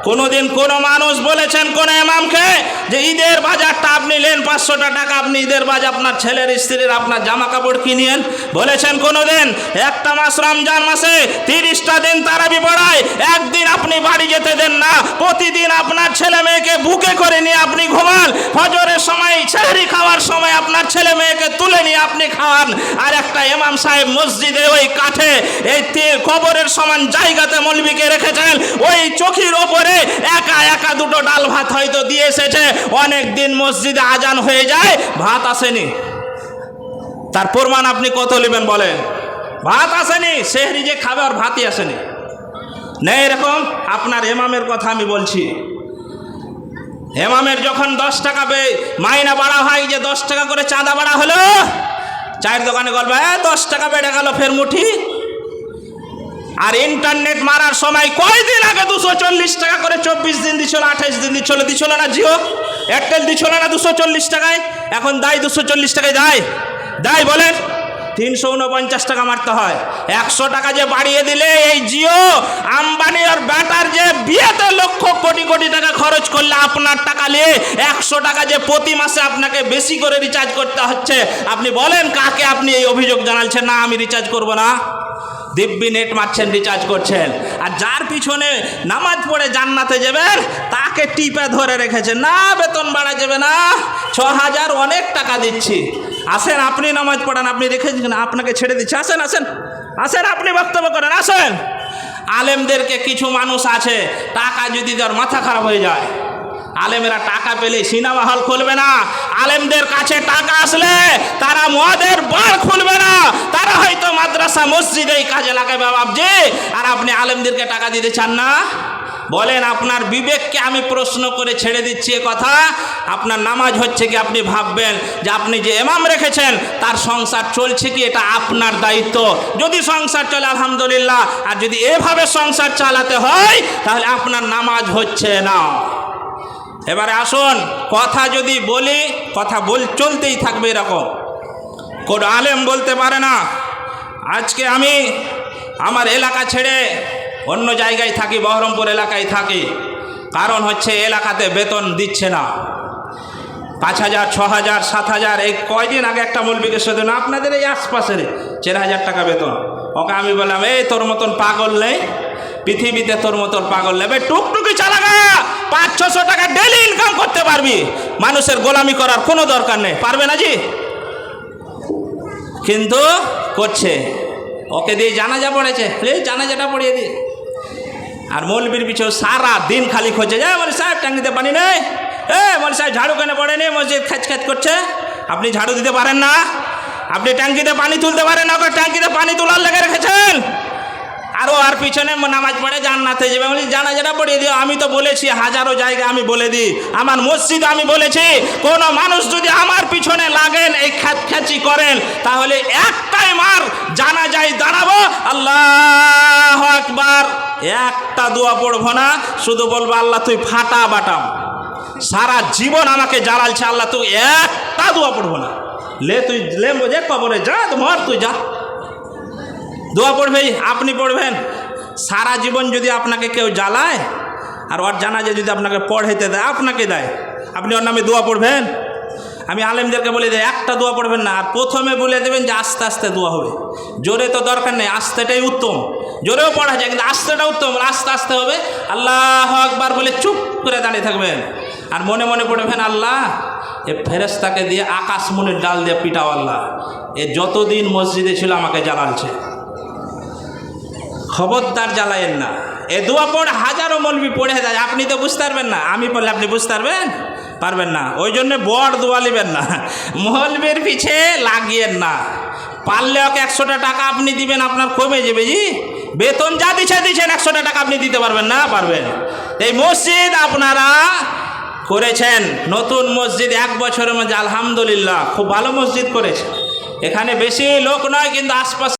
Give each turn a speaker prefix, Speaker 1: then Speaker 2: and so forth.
Speaker 1: কোনোদিন কোনো মানুষ বলেছেন কোন ইমামকে যে ঈদের বাজারটা আপনি নেন 500 টাকা, আপনি ঈদের বাজার আপনার ছেলের স্ত্রীর আপনার জামা কাপড় কিনিয়েন? বলেছেন কোনোদিন? একটা মাস রমজান মাসে 30টা দিন তারাবি পড়ায়, একদিন আপনি বাড়ি যেতে দেন না। প্রতিদিন আপনার ছেলে মেয়েকে বুকে করে নিয়ে আপনি ঘুমান, ফজরের সময় সেহরি খাওয়ার সময় আপনার ছেলে মেয়েকে তুলে নিয়ে আপনি খাওয়ান। আর একটা ইমাম সাহেব মসজিদে ওই কাঠে এই কবরের সমান জায়গাতে মৌলবীকে রেখেছেন, ওই চোখের ওপরে একা একা দুটো ডাল ভাত হয়তো দিয়ে এসেছে। অনেক দিন মসজিদে আজান হয়ে যায়, ভাত আসেনি। তার প্রমাণ আপনি কত নেবেন বলেন? ভাত আসেনি, সেহরি যে খাবে আর ভাতই আসেনি। নেই এরকম? আপনার ইমামের কথা আমি বলছি। ইমামের যখন 10 টাকা মাইনা বাড়া হয়, যে 10 টাকা করে চাঁদা বাড়া হলো, চায়ের দোকানে বলবে 10 টাকা বেড়ে গেল ফের মুঠি। আর ইন্টারনেট মারার সময় কয়দিন আগে 240 টাকা করে 24 দিন দিছিল, 28 দিন দিছিল না? জিও এয়ারটেল দিছিল না 240 টাকায়? এখন দায় 240 টাকায় দায় বলেন? 349 টাকা মারতে হয়। 100 টাকা যে বাড়িয়ে দিলে এই জিও আম্বানি আর ব্যাটার যে বিয়েতে লক্ষ কোটি কোটি টাকা খরচ করলে আপনার টাকা নিয়ে 100 টাকা যে প্রতি মাসে আপনাকে বেশি করে রিচার্জ করতে হচ্ছে, আপনি বলেন কাকে আপনি এই অভিযোগ জানাচ্ছেন? না আমি রিচার্জ করব না, দিব্যি নেট মারছেন, রিচার্জ করছেন। আর যার পিছনে নামাজ পড়ে জান্নাতে যাবেন তাকে টিপে ধরে রেখেছেন, না বেতন বাড়া যাবে না, 6000 অনেক টাকা দিচ্ছি, আসেন আপনি নামাজ পড়ান, আপনি রেখেছেন, আপনাকে ছেড়ে দিচ্ছে, আসেন আসেন আসেন আপনি বক্তব্য করেন, আসেন। আলেমদেরকে কিছু মানুষ আছে, টাকা যদি তার মাথা খারাপ হয়ে যায়, আলেমেরা টাকা পেলে সিনেমা হল খুলবে না। আলেমদের কাছে টাকা আসলে তারা মদের বার খুলবে না, তারা হয়তো মাদ্রাসা মসজিদেই কাজে লাগাবে বাবজি। আর আপনি আলেমদেরকে টাকা দিতে চান না? বলেন আপনার বিবেককে আমি প্রশ্ন করে ছেড়ে দিচ্ছি এ কথা। আপনার নামাজ হচ্ছে কি? আপনি ভাববেন যে আপনি যে ইমাম রেখেছেন তার সংসার চলছে কি, এটা আপনার দায়িত্ব। যদি সংসার চলে আলহামদুলিল্লাহ, আর যদি এভাবে সংসার চালাতে হয় তাহলে আপনার নামাজ হচ্ছে না। এবারে আসুন, কথা যদি বলি কথা চলতেই থাকবে এরকম। কোন আলেম বলতে পারে না আজকে আমি আমার এলাকা ছেড়ে অন্য জায়গায় থাকি, বহরমপুর এলাকায় থাকি, কারণ হচ্ছে এলাকাতে বেতন দিচ্ছে না। 5000, 6000, 7000। এই কয়দিন আগে একটা মৌলবীকে শুধু না আপনাদের এই আশপাশের 4000 টাকা বেতন। ওকে আমি বললাম, এই তোর মতন পাগল নেই পৃথিবীতে, তোর মতন পাগল নেবে, টুকটুকি চালাগা 500-600 টাকা ডেলি ইনকাম করতে পারবি, মানুষের গোলামি করার কোনো দরকার নেই। পারবে না জি? কিন্তু করছে। ওকে দিয়ে জানাজা পড়েছে, এই জানাজাটা পড়িয়ে দিয়ে। আর মৌলবীর পিছনে সারা দিন খালি খোঁজে যায়, বলে সাহেব ট্যাঙ্কিতে পানি নেই, বলে সাহেব ঝাড়ু কেন পড়েনি, মসজিদ খ্যাচ খ্যাচ করছে। আপনি ঝাড়ু দিতে পারেন না? আপনি ট্যাঙ্কিতে পানি তুলতে পারেন না? ওকে ট্যাঙ্কিতে পানি তোলার লেগে রেখেছেন। আর পিছনে নামাজ পড়ে জান্নাতে যাবে, বলি জানাজাটা পড়িয়ে দিও। আমি তো বলেছি হাজারো জায়গায়, আমি বলে দিই, আমার মসজিদ আমি বলেছি, কোন মানুষ যদি আমার পিছনে লাগেন এই খ্যাচি করেন তাহলে একটাই মার জানাজায় দাঁড়াবো, আল্লাহু আকবার, একটা দোয়া পড়বো না, শুধু বলবো আল্লাহ তুই ফাটা বাটাম, সারা জীবন আমাকে জ্বালালছে, আল্লাহ তুই একটা দোয়া পড়বো না, তুই যে কবরে যা, মর তুই যা। দোয়া পড়বে আপনি পড়বেন। সারা জীবন যদি আপনাকে কেউ জ্বালায় আর ওর জানাজা যদি আপনাকে পড়াইতে দেয়, আপনাকে দেয়, আপনি ওর নামে দোয়া পড়বেন? আমি আলেমদেরকে বলে দিই একটা দোয়া পড়বেন না, আর প্রথমে বলে দেবেন যে আস্তে আস্তে দোয়া হবে। জোরে তো দরকার নেই, আস্তেটাই উত্তম। জোরেও পড়া যায় কিন্তু আস্তেটা উত্তম, আস্তে আস্তে হবে। আল্লাহু আকবার বলে চুপ করে দাঁড়িয়ে থাকবেন, আর মনে মনে পড়বেন আল্লাহ এ ফেরেশতাকে দিয়ে আকাশমণির ডাল দিয়ে পিটাও, আল্লাহ এ যতদিন মসজিদে ছিল আমাকে জ্বালালছে, খবরদার জ্বালায়েন না। এ দোয়া পড়ে হাজারো মৌলবি পড়ে যায়, আপনি তো বুঝতে পারবেন না, আমি পড়লে আপনি বুঝতে পারবেন না। ওই জন্য বড় দোয়া নেবেন না, মৌলবির পিছে লাগিয়েন না। পারলে ওকে 100টা টাকা আপনি দিবেন, আপনার কমে যাবে জি। বেতন যা দিচ্ছেন 100টা টাকা আপনি দিতে পারবেন না? পারবেন। এই মসজিদ আপনারা করেছেন, নতুন মসজিদ 1 বছরের মধ্যে আলহামদুলিল্লাহ খুব ভালো মসজিদ করেছে। এখানে বেশি লোক নয় কিন্তু আশপাশে